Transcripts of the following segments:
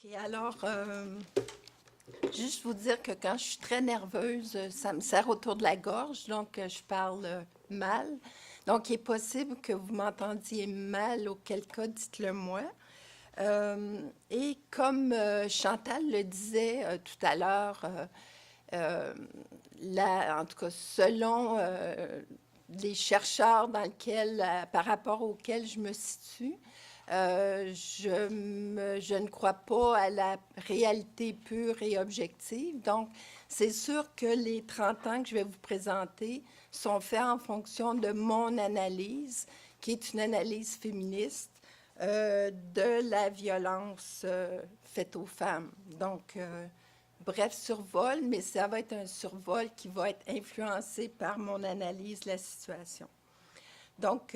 OK, alors, juste vous dire que quand je suis très nerveuse, ça me serre autour de la gorge, donc je parle mal. Donc, il est possible que vous m'entendiez mal, auquel cas, dites-le moi. Et comme Chantal le disait tout à l'heure, euh, en tout cas, selon les chercheurs par rapport auxquels je me situe, je ne crois pas à la réalité pure et objective. Donc, c'est sûr que les 30 ans que je vais vous présenter sont faits en fonction de mon analyse, qui est une analyse féministe de la violence faite aux femmes. Donc, bref survol, mais ça va être un survol qui va être influencé par mon analyse de la situation. Donc,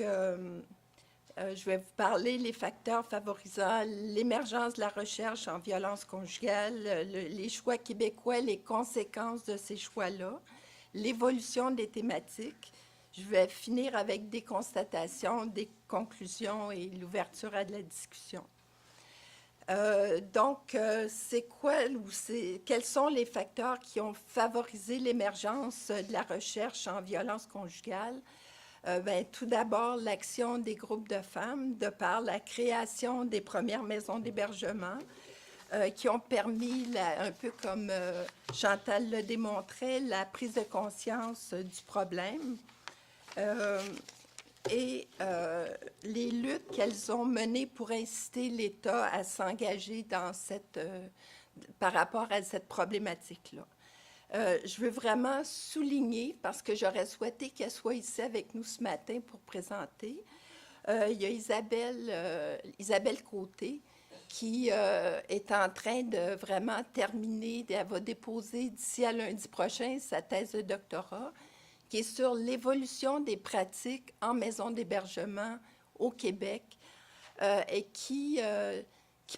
je vais vous parler des facteurs favorisant l'émergence de la recherche en violence conjugale, les choix québécois, les conséquences de ces choix-là, l'évolution des thématiques. Je vais finir avec des constatations, des conclusions et l'ouverture à de la discussion. C'est quoi ou quels sont les facteurs qui ont favorisé l'émergence de la recherche en violence conjugale? Tout d'abord, l'action des groupes de femmes, de par la création des premières maisons d'hébergement, qui ont permis, un peu comme Chantal le démontrait, la prise de conscience du problème et les luttes qu'elles ont menées pour inciter l'État à s'engager par rapport à cette problématique-là. Je veux vraiment souligner, parce que j'aurais souhaité qu'elle soit ici avec nous ce matin pour présenter, il y a Isabelle Côté, qui est en train de vraiment terminer, elle va déposer d'ici à lundi prochain sa thèse de doctorat, qui est sur l'évolution des pratiques en maison d'hébergement au Québec et qui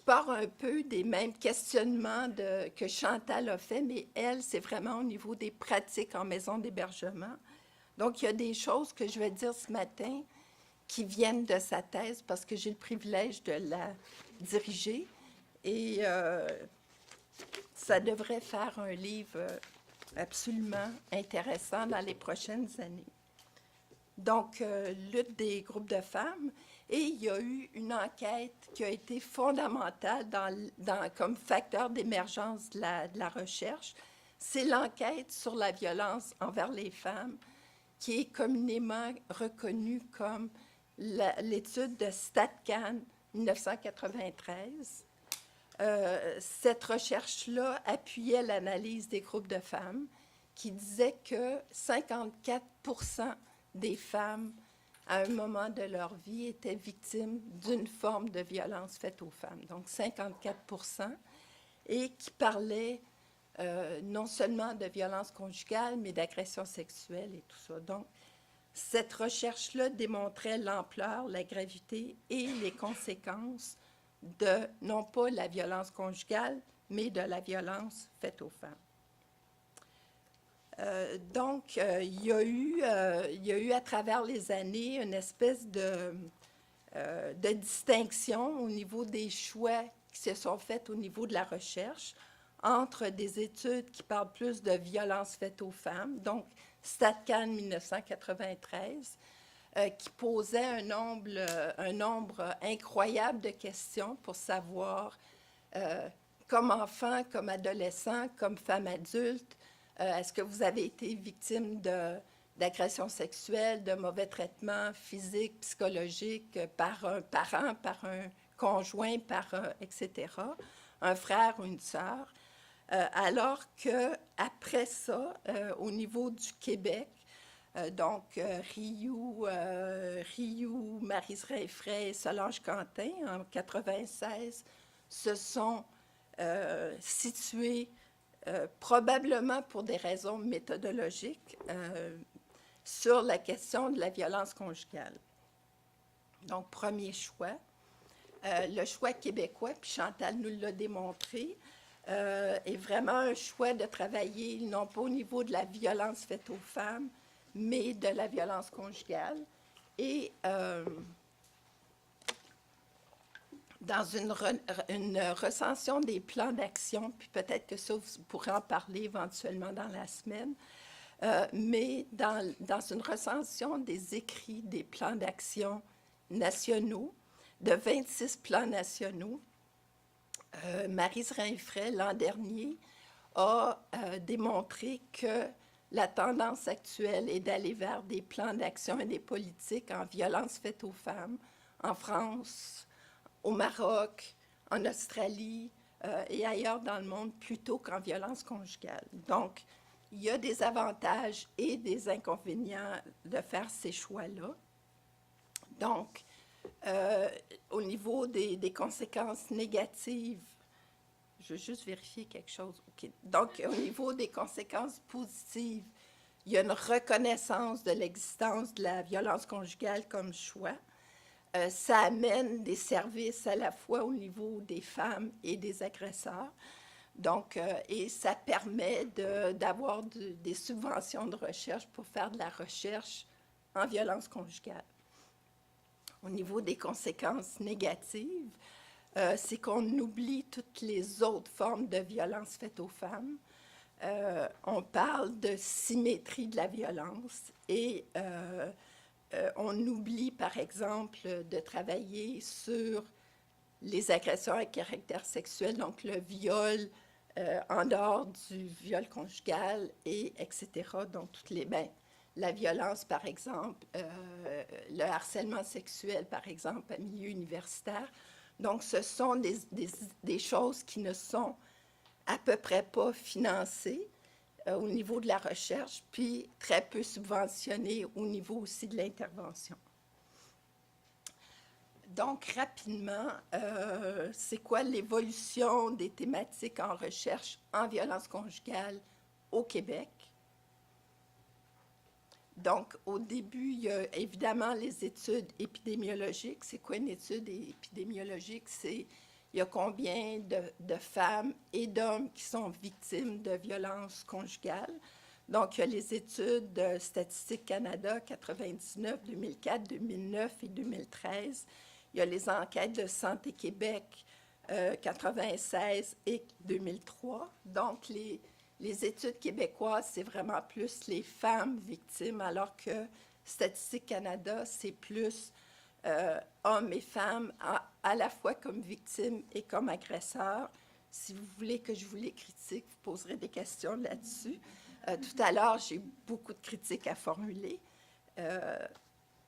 part un peu des mêmes questionnements que Chantal a fait, mais elle, c'est vraiment au niveau des pratiques en maison d'hébergement. Donc, il y a des choses que je vais dire ce matin qui viennent de sa thèse parce que j'ai le privilège de la diriger et ça devrait faire un livre absolument intéressant dans les prochaines années. Donc, lutte des groupes de femmes. Et il y a eu une enquête qui a été fondamentale comme facteur d'émergence de la recherche. C'est l'enquête sur la violence envers les femmes qui est communément reconnue comme l'étude de StatCan 1993. Cette recherche-là appuyait l'analyse des groupes de femmes qui disait que 54 des femmes, à un moment de leur vie, étaient victimes d'une forme de violence faite aux femmes. Donc 54 et qui parlait non seulement de violence conjugale, mais d'agression sexuelle et tout ça. Donc, cette recherche-là démontrait l'ampleur, la gravité et les conséquences de, non pas la violence conjugale, mais de la violence faite aux femmes. Il y a eu à travers les années une espèce de distinction au niveau des choix qui se sont faits au niveau de la recherche entre des études qui parlent plus de violence faite aux femmes, donc StatCan 1993, qui posait un nombre incroyable de questions pour savoir, comme enfant, comme adolescent, comme femme adulte, est-ce que vous avez été victime d'agression sexuelle, de mauvais traitements physiques, psychologiques par un parent, par un conjoint, etc., un frère ou une sœur? Alors qu'après ça, au niveau du Québec, Rioux, Maryse Raifray et Solange Quentin, en 96, se sont situés probablement pour des raisons méthodologiques, sur la question de la violence conjugale. Donc, premier choix. Le choix québécois, puis Chantal nous l'a démontré, est vraiment un choix de travailler non pas au niveau de la violence faite aux femmes, mais de la violence conjugale. Et dans une recension des plans d'action, puis peut-être que ça, vous pourrez en parler éventuellement dans la semaine, mais dans une recension des écrits des plans d'action nationaux, de 26 plans nationaux, Maryse Rinfret, l'an dernier, a démontré que la tendance actuelle est d'aller vers des plans d'action et des politiques en violence faite aux femmes en France, au Maroc, en Australie et ailleurs dans le monde plutôt qu'en violence conjugale. Donc, il y a des avantages et des inconvénients de faire ces choix-là. Donc, au niveau des conséquences négatives, je veux juste vérifier quelque chose. Okay. Donc, au niveau des conséquences positives, il y a une reconnaissance de l'existence de la violence conjugale comme choix. Ça amène des services à la fois au niveau des femmes et des agresseurs. Donc, et ça permet d'avoir des subventions de recherche pour faire de la recherche en violence conjugale. Au niveau des conséquences négatives, c'est qu'on oublie toutes les autres formes de violence faites aux femmes. On parle de symétrie de la violence et on oublie, par exemple, de travailler sur les agressions à caractère sexuel, donc le viol en dehors du viol conjugal, et etc. Donc, la violence, par exemple, le harcèlement sexuel, par exemple, en milieu universitaire. Donc, ce sont des choses qui ne sont à peu près pas financées au niveau de la recherche, puis très peu subventionnées au niveau aussi de l'intervention. Donc, rapidement, c'est quoi l'évolution des thématiques en recherche en violence conjugale au Québec? Donc, au début, il y a évidemment les études épidémiologiques. C'est quoi une étude épidémiologique? C'est il y a combien de femmes et d'hommes qui sont victimes de violences conjugales. Donc, il y a les études de Statistique Canada 99, 2004, 2009 et 2013. Il y a les enquêtes de Santé Québec 96 et 2003. Donc, les études québécoises, c'est vraiment plus les femmes victimes, alors que Statistique Canada, c'est plus hommes et femmes à la fois comme victimes et comme agresseurs. Si vous voulez que je vous les critique, vous poserez des questions là-dessus. Tout à l'heure, j'ai beaucoup de critiques à formuler,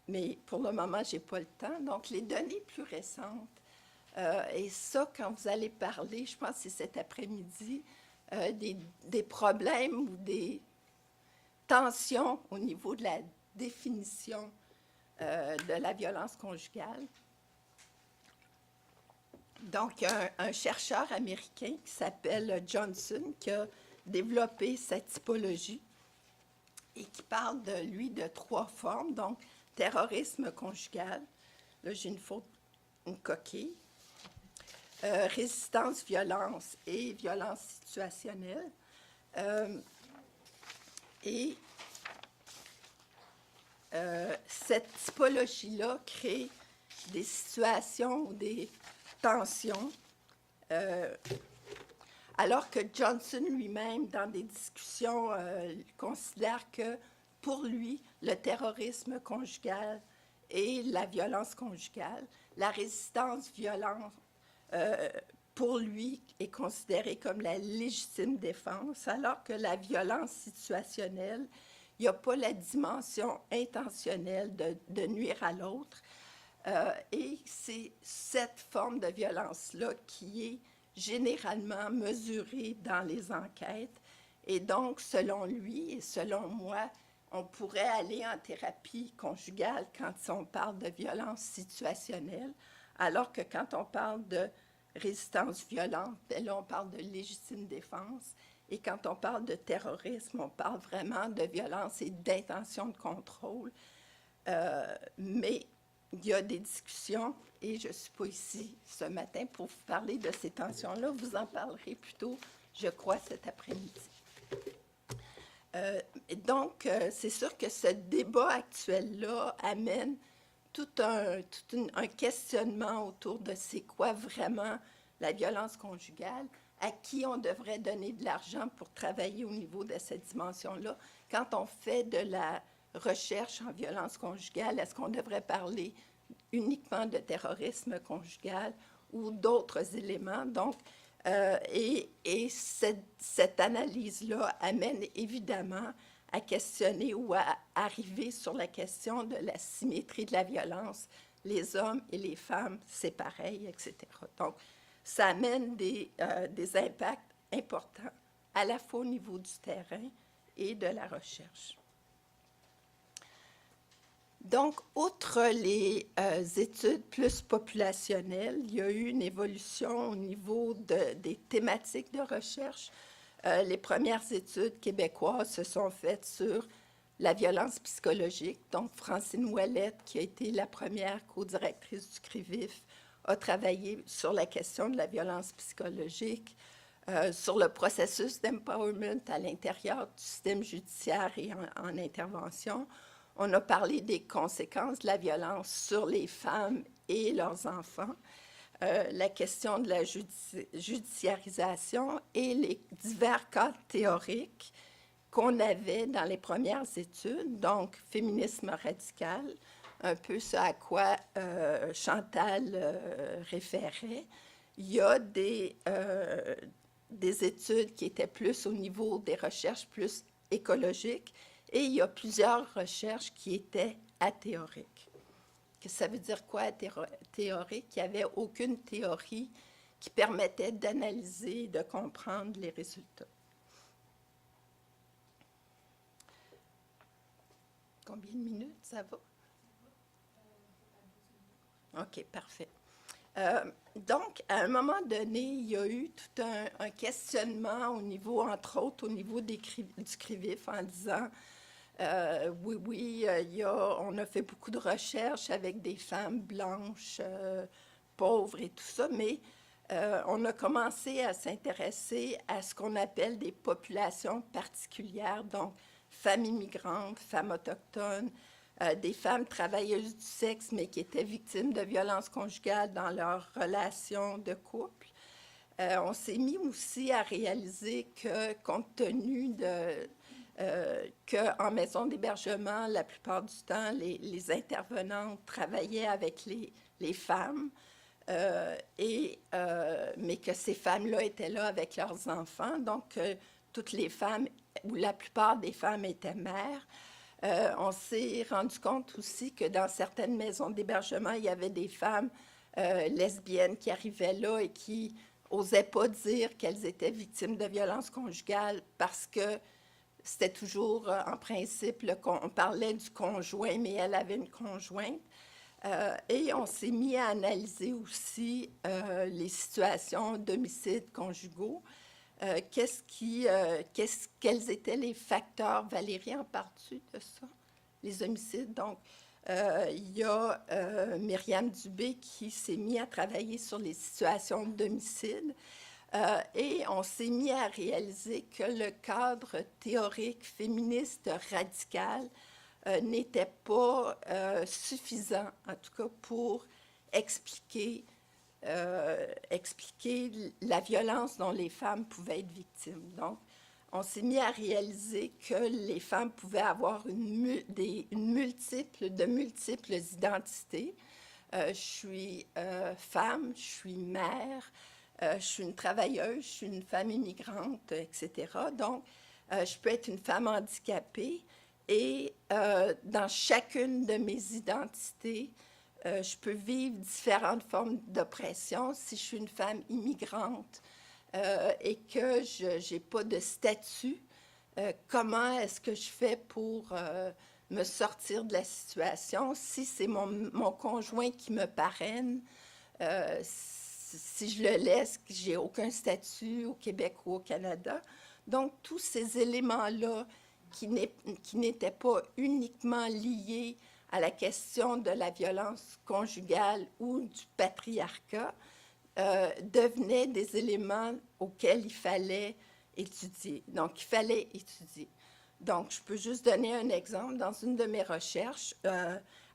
mais pour le moment, je n'ai pas le temps. Donc, les données plus récentes, et ça, quand vous allez parler, je pense que c'est cet après-midi, des problèmes ou des tensions au niveau de la définition de la violence conjugale. Donc, il y a un chercheur américain qui s'appelle Johnson qui a développé cette typologie et qui parle de lui de 3 formes. Donc, terrorisme conjugal. Là, j'ai une faute, une coquille. Résistance, violence et violence situationnelle. Cette typologie-là crée des situations ou des tensions, alors que Johnson lui-même, dans des discussions, considère que pour lui, le terrorisme conjugal et la violence conjugale, la résistance violente, pour lui, est considérée comme la légitime défense, alors que la violence situationnelle, il n'y a pas la dimension intentionnelle de nuire à l'autre. Et c'est cette forme de violence-là qui est généralement mesurée dans les enquêtes. Et donc, selon lui et selon moi, on pourrait aller en thérapie conjugale quand on parle de violence situationnelle, alors que quand on parle de résistance violente, bien là, on parle de légitime défense. Et quand on parle de terrorisme, on parle vraiment de violence et d'intention de contrôle. Mais il y a des discussions, et je ne suis pas ici ce matin pour vous parler de ces tensions-là. Vous en parlerez plutôt, je crois, cet après-midi. Donc, c'est sûr que ce débat actuel-là amène un questionnement autour de c'est quoi vraiment la violence conjugale, à qui on devrait donner de l'argent pour travailler au niveau de cette dimension-là. Quand on fait de la recherche en violence conjugale, est-ce qu'on devrait parler uniquement de terrorisme conjugal ou d'autres éléments? Donc, cette analyse-là amène évidemment à questionner ou à arriver sur la question de la symétrie de la violence. Les hommes et les femmes, c'est pareil, etc. Donc, ça amène des impacts importants, à la fois au niveau du terrain et de la recherche. Donc, outre les études plus populationnelles, il y a eu une évolution au niveau des thématiques de recherche. Les premières études québécoises se sont faites sur la violence psychologique. Donc, Francine Ouellette, qui a été la première co-directrice du CRIVIF, a travaillé sur la question de la violence psychologique, sur le processus d'empowerment à l'intérieur du système judiciaire et en intervention. On a parlé des conséquences de la violence sur les femmes et leurs enfants, la question de la judiciarisation et les divers cadres théoriques qu'on avait dans les premières études, donc féminisme radical, un peu ce à quoi Chantal référait. Il y a des études qui étaient plus au niveau des recherches plus écologiques et il y a plusieurs recherches qui étaient athéoriques. Ça veut dire quoi, théorique? Il n'y avait aucune théorie qui permettait d'analyser et de comprendre les résultats. Combien de minutes ça va? OK, parfait. Donc, à un moment donné, il y a eu tout un questionnement au niveau, entre autres, au niveau du CRIVIF en disant oui, on a fait beaucoup de recherches avec des femmes blanches, pauvres et tout ça, mais on a commencé à s'intéresser à ce qu'on appelle des populations particulières, donc femmes immigrantes, femmes autochtones, des femmes travailleuses du sexe, mais qui étaient victimes de violences conjugales dans leurs relations de couple. On s'est mis aussi à réaliser que, compte tenu qu'en maison d'hébergement, la plupart du temps, les intervenantes travaillaient avec les femmes, mais que ces femmes-là étaient là avec leurs enfants. Donc, toutes les femmes, ou la plupart des femmes étaient mères. On s'est rendu compte aussi que dans certaines maisons d'hébergement, il y avait des femmes lesbiennes qui arrivaient là et qui n'osaient pas dire qu'elles étaient victimes de violences conjugales parce que c'était toujours, en principe, on parlait du conjoint, mais elle avait une conjointe. Et on s'est mis à analyser aussi les situations d'homicides conjugaux. Quels étaient les facteurs? Valérie, en parles-tu de ça? Les homicides. Donc, il y a Myriam Dubé qui s'est mis à travailler sur les situations d'homicide. Et on s'est mis à réaliser que le cadre théorique féministe radical n'était pas suffisant, en tout cas pour expliquer la violence dont les femmes pouvaient être victimes. Donc, on s'est mis à réaliser que les femmes pouvaient avoir de multiples identités. Je suis femme, je suis mère, je suis une travailleuse, je suis une femme immigrante, etc. Donc, je peux être une femme handicapée et dans chacune de mes identités, je peux vivre différentes formes d'oppression. Si je suis une femme immigrante et que je n'ai pas de statut, comment est-ce que je fais pour me sortir de la situation? Si c'est mon conjoint qui me parraine, si je le laisse, que j'ai aucun statut au Québec ou au Canada. Donc, tous ces éléments-là qui n'étaient pas uniquement liés à la question de la violence conjugale ou du patriarcat, devenaient des éléments auxquels il fallait étudier. Donc, il fallait étudier. Donc, je peux juste donner un exemple. Dans une de mes recherches,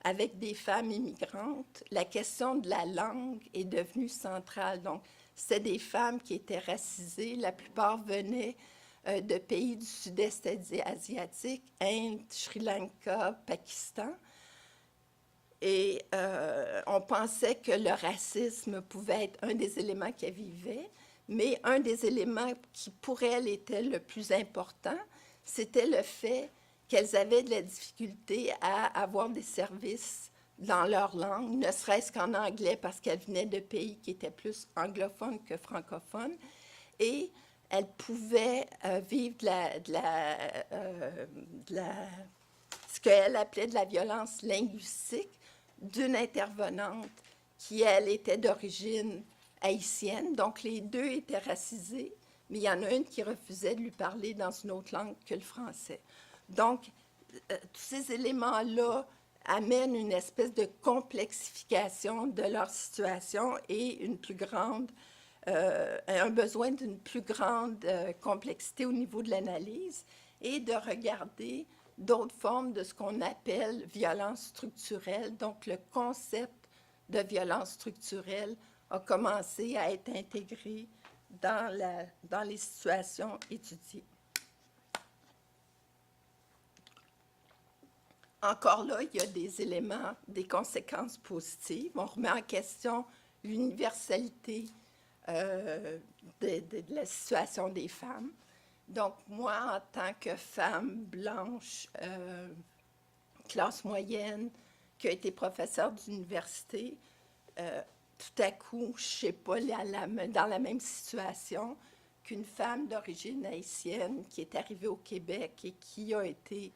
avec des femmes immigrantes, la question de la langue est devenue centrale. Donc, c'était des femmes qui étaient racisées. La plupart venaient de pays du sud-est asiatique, Inde, Sri Lanka, Pakistan. Et on pensait que le racisme pouvait être un des éléments qu'elles vivaient, mais un des éléments qui, pour elles, était le plus important, c'était le fait qu'elles avaient de la difficulté à avoir des services dans leur langue, ne serait-ce qu'en anglais, parce qu'elles venaient de pays qui étaient plus anglophones que francophones, et elles pouvaient vivre ce qu'elle appelait de la violence linguistique d'une intervenante qui, elle, était d'origine haïtienne. Donc, les deux étaient racisés, mais il y en a une qui refusait de lui parler dans une autre langue que le français. Donc, tous ces éléments-là amènent une espèce de complexification de leur situation et une plus grande, un besoin d'une plus grande complexité au niveau de l'analyse et de regarder d'autres formes de ce qu'on appelle violence structurelle. Donc, le concept de violence structurelle a commencé à être intégré dans les situations étudiées. Encore là, il y a des éléments, des conséquences positives. On remet en question l'universalité de la situation des femmes. Donc, moi, en tant que femme blanche, classe moyenne, qui a été professeure d'université, tout à coup, je ne sais pas, dans la même situation qu'une femme d'origine haïtienne qui est arrivée au Québec et qui a été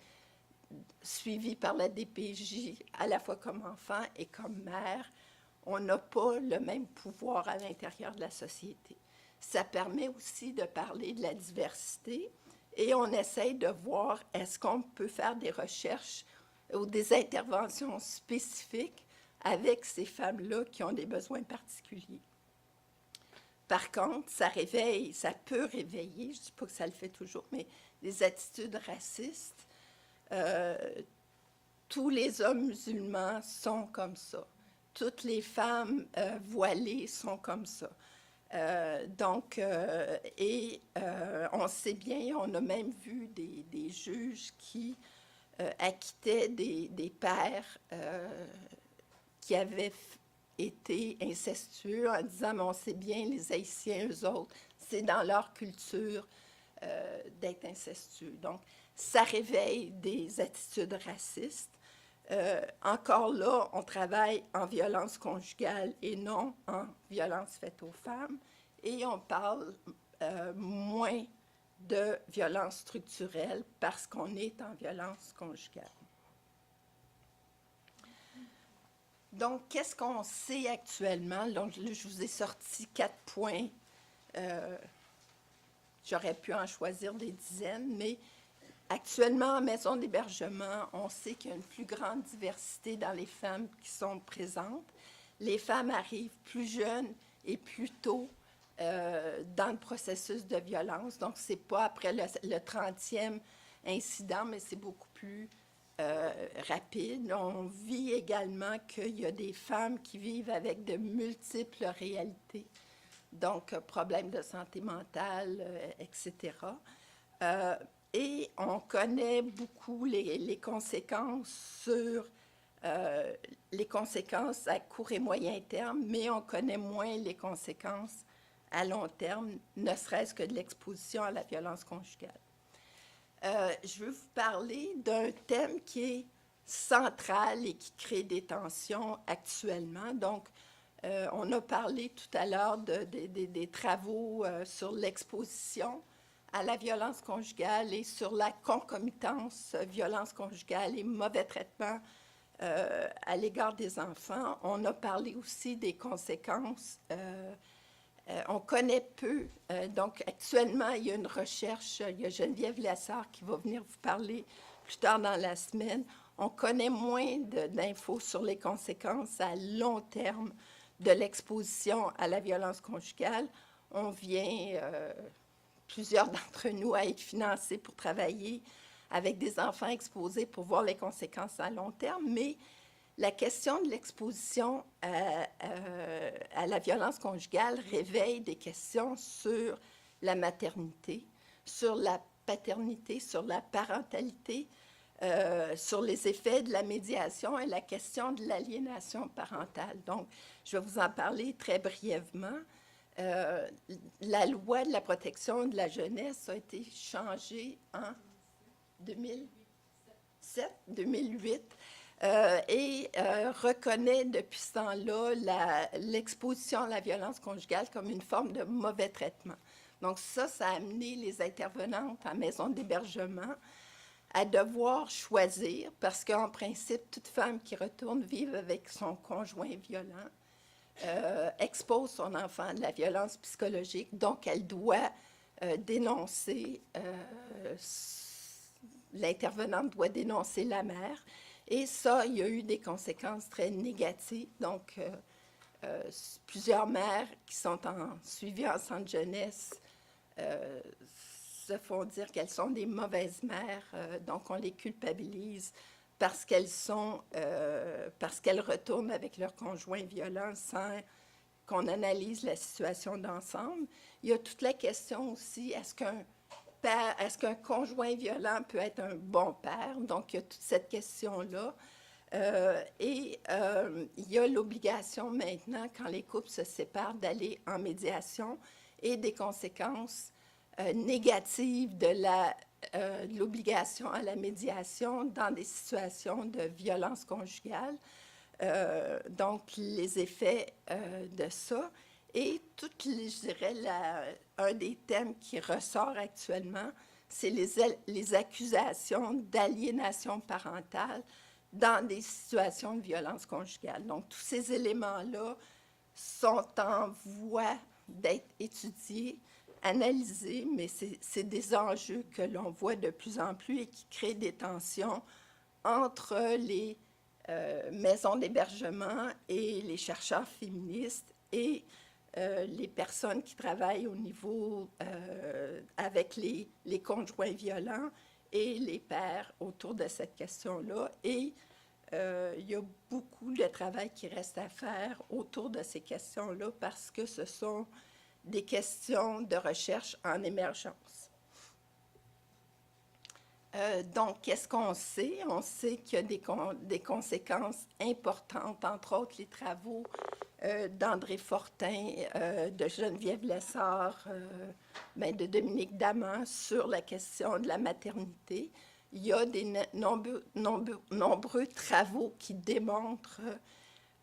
suivie par la DPJ à la fois comme enfant et comme mère. On n'a pas le même pouvoir à l'intérieur de la société. Ça permet aussi de parler de la diversité et on essaye de voir est-ce qu'on peut faire des recherches ou des interventions spécifiques avec ces femmes-là qui ont des besoins particuliers. Par contre, ça peut réveiller, je ne dis pas que ça le fait toujours, mais des attitudes racistes. Tous les hommes musulmans sont comme ça. Toutes les femmes voilées sont comme ça. On sait bien, on a même vu des juges qui acquittaient des pères qui avaient été incestueux en disant, mais on sait bien, les Haïtiens, eux autres, c'est dans leur culture d'être incestueux. Donc, ça réveille des attitudes racistes. Encore là, on travaille en violence conjugale et non en violence faite aux femmes. Et on parle moins de violence structurelle parce qu'on est en violence conjugale. Donc, qu'est-ce qu'on sait actuellement? Donc, là, je vous ai sorti 4 points. J'aurais pu en choisir des dizaines, mais actuellement, en maison d'hébergement, on sait qu'il y a une plus grande diversité dans les femmes qui sont présentes. Les femmes arrivent plus jeunes et plus tôt dans le processus de violence. Donc, ce n'est pas après le 30e incident, mais c'est beaucoup plus rapide. On vit également qu'il y a des femmes qui vivent avec de multiples réalités. Donc, problèmes de santé mentale, etc. Et on connaît beaucoup les conséquences sur les conséquences à court et moyen terme, mais on connaît moins les conséquences à long terme, ne serait-ce que de l'exposition à la violence conjugale. Je veux vous parler d'un thème qui est central et qui crée des tensions actuellement. Donc, on a parlé tout à l'heure des travaux sur l'exposition à la violence conjugale et sur la concomitance violence conjugale et mauvais traitement à l'égard des enfants. On a parlé aussi des conséquences. On connaît peu. Donc, actuellement, il y a une recherche. Il y a Geneviève Lassard qui va venir vous parler plus tard dans la semaine. On connaît moins d'infos sur les conséquences à long terme de l'exposition à la violence conjugale. On vient, plusieurs d'entre nous, à être financés pour travailler avec des enfants exposés pour voir les conséquences à long terme, mais la question de l'exposition à la violence conjugale réveille des questions sur la maternité, sur la paternité, sur la parentalité, sur les effets de la médiation et la question de l'aliénation parentale. Donc, je vais vous en parler très brièvement. La loi de la protection de la jeunesse a été changée en 2007, 2008, et reconnaît depuis ce temps-là l'exposition à la violence conjugale comme une forme de mauvais traitement. Donc ça a amené les intervenantes en maison d'hébergement à devoir choisir, parce qu'en principe, toute femme qui retourne vivre avec son conjoint violent expose son enfant à de la violence psychologique, donc elle doit dénoncer, l'intervenante doit dénoncer la mère, et ça, il y a eu des conséquences très négatives. Donc, plusieurs mères qui sont suivies en centre jeunesse se font dire qu'elles sont des mauvaises mères, donc on les culpabilise parce qu'elles retournent avec leur conjoint violent sans qu'on analyse la situation d'ensemble. Il y a toute la question aussi, est-ce qu'un conjoint violent peut être un bon père? Donc, il y a toute cette question-là. Il y a l'obligation maintenant, quand les couples se séparent, d'aller en médiation et des conséquences négatives de l'obligation à la médiation dans des situations de violence conjugale. Donc, les effets de ça. Et je dirais, un des thèmes qui ressort actuellement, c'est les accusations d'aliénation parentale dans des situations de violence conjugale. Donc, tous ces éléments-là sont en voie d'être étudiés, analysés, mais c'est des enjeux que l'on voit de plus en plus et qui créent des tensions entre les maisons d'hébergement et les chercheurs féministes et les personnes qui travaillent au niveau avec les conjoints violents et les pères autour de cette question-là. Et il y a beaucoup de travail qui reste à faire autour de ces questions-là parce que ce sont des questions de recherche en émergence. Donc, qu'est-ce qu'on sait? On sait qu'il y a des conséquences importantes, entre autres les travaux d'André Fortin, de Geneviève Lessard, de Dominique Daman sur la question de la maternité. Il y a des nombreux travaux qui démontrent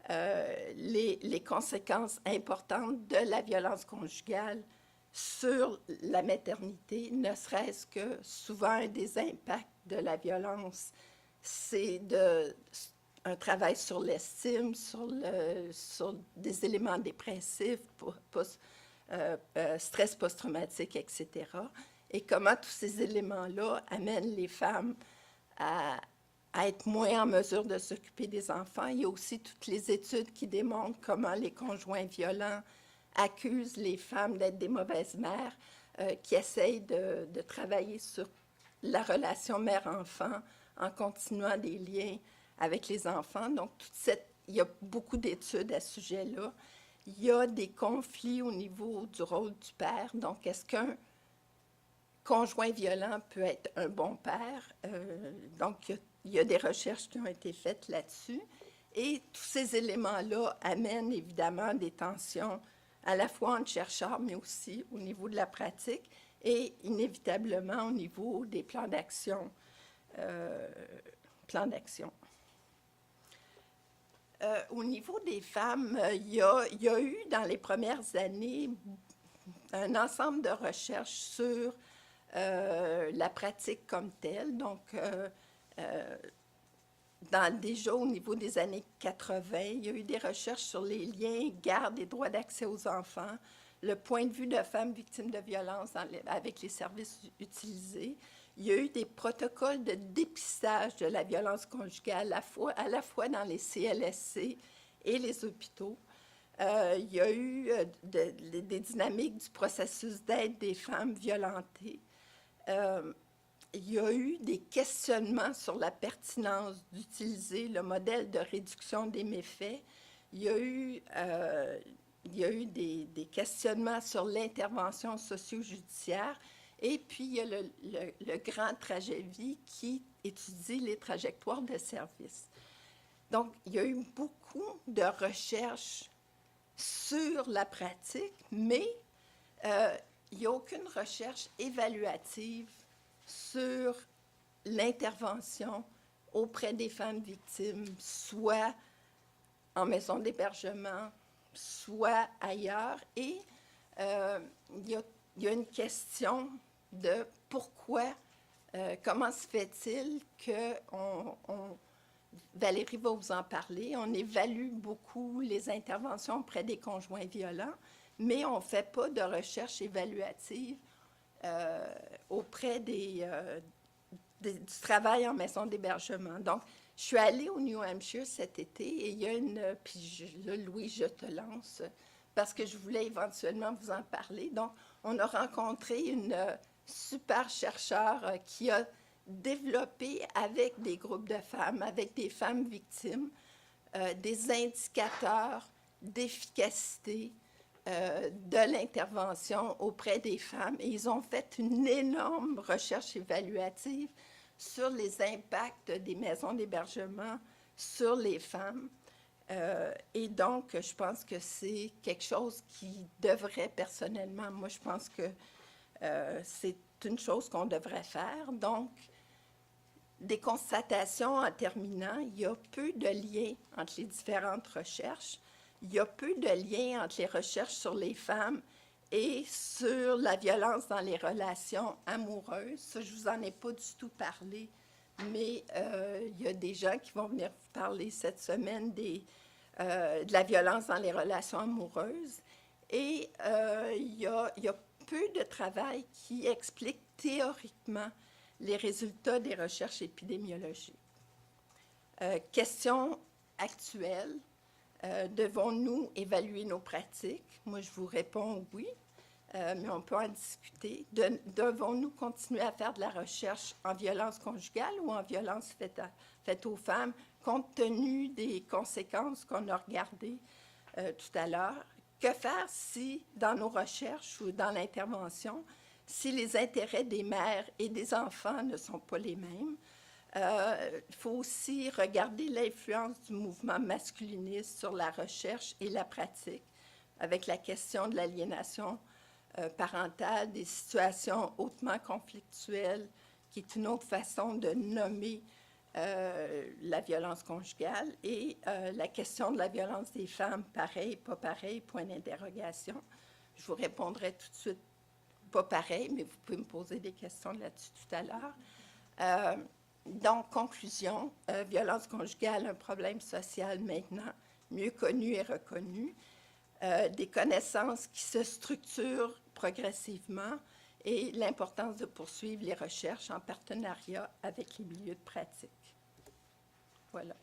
les conséquences importantes de la violence conjugale sur la maternité, ne serait-ce que souvent un des impacts de la violence, c'est un travail sur l'estime, sur des éléments dépressifs, stress post-traumatique, etc. Et comment tous ces éléments-là amènent les femmes à être moins en mesure de s'occuper des enfants. Il y a aussi toutes les études qui démontrent comment les conjoints violents accusent les femmes d'être des mauvaises mères, qui essayent de travailler sur la relation mère-enfant en continuant des liens avec les enfants. Donc, il y a beaucoup d'études à ce sujet-là. Il y a des conflits au niveau du rôle du père. Donc, est-ce qu'un conjoint violent peut être un bon père? Donc, il y a des recherches qui ont été faites là-dessus. Et tous ces éléments-là amènent évidemment des tensions à la fois entre chercheurs, mais aussi au niveau de la pratique et inévitablement au niveau des plans d'action. Au niveau des femmes, il y a eu dans les premières années un ensemble de recherches sur la pratique comme telle. Donc, déjà au niveau des années 80, il y a eu des recherches sur les liens, garde et droits d'accès aux enfants, le point de vue de femmes victimes de violences avec les services utilisés. Il y a eu des protocoles de dépistage de la violence conjugale à la fois dans les CLSC et les hôpitaux. Il y a eu des dynamiques du processus d'aide des femmes violentées. il y a eu des questionnements sur la pertinence d'utiliser le modèle de réduction des méfaits. Il y a eu, des questionnements sur l'intervention socio-judiciaire. Et puis, il y a le grand trajet vie qui étudie les trajectoires de service. Donc, il y a eu beaucoup de recherches sur la pratique, mais il n'y a aucune recherche évaluative sur l'intervention auprès des femmes victimes, soit en maison d'hébergement, soit ailleurs. Et il y a une question de pourquoi, comment se fait-il que Valérie va vous en parler, on évalue beaucoup les interventions auprès des conjoints violents, mais on ne fait pas de recherche évaluative auprès du travail en maison d'hébergement. Donc, je suis allée au New Hampshire cet été et il y a là, Louis, je te lance, parce que je voulais éventuellement vous en parler. Donc, on a rencontré une super chercheure qui a développé avec des groupes de femmes, avec des femmes victimes, des indicateurs d'efficacité de l'intervention auprès des femmes. Et ils ont fait une énorme recherche évaluative sur les impacts des maisons d'hébergement sur les femmes. Et donc, je pense que c'est quelque chose qui devrait, personnellement, moi, je pense que c'est une chose qu'on devrait faire. Donc, des constatations en terminant, il y a peu de liens entre les différentes recherches. Il y a peu de liens entre les recherches sur les femmes et sur la violence dans les relations amoureuses. Ça, je ne vous en ai pas du tout parlé, mais il y a des gens qui vont venir vous parler cette semaine de la violence dans les relations amoureuses. Et il y a peu de travail qui explique théoriquement les résultats des recherches épidémiologiques. Question actuelle. Devons-nous évaluer nos pratiques? Moi, je vous réponds oui, mais on peut en discuter. Devons-nous continuer à faire de la recherche en violence conjugale ou en violence faite aux femmes, compte tenu des conséquences qu'on a regardées tout à l'heure? Que faire si, dans nos recherches ou dans l'intervention, si les intérêts des mères et des enfants ne sont pas les mêmes? Il faut aussi regarder l'influence du mouvement masculiniste sur la recherche et la pratique, avec la question de l'aliénation parentale, des situations hautement conflictuelles, qui est une autre façon de nommer la violence conjugale, et la question de la violence des femmes, pareil, pas pareil, point d'interrogation. Je vous répondrai tout de suite, pas pareil, mais vous pouvez me poser des questions là-dessus tout à l'heure. Donc, conclusion, violence conjugale, un problème social maintenant mieux connu et reconnu, des connaissances qui se structurent progressivement et l'importance de poursuivre les recherches en partenariat avec les milieux de pratique. Voilà.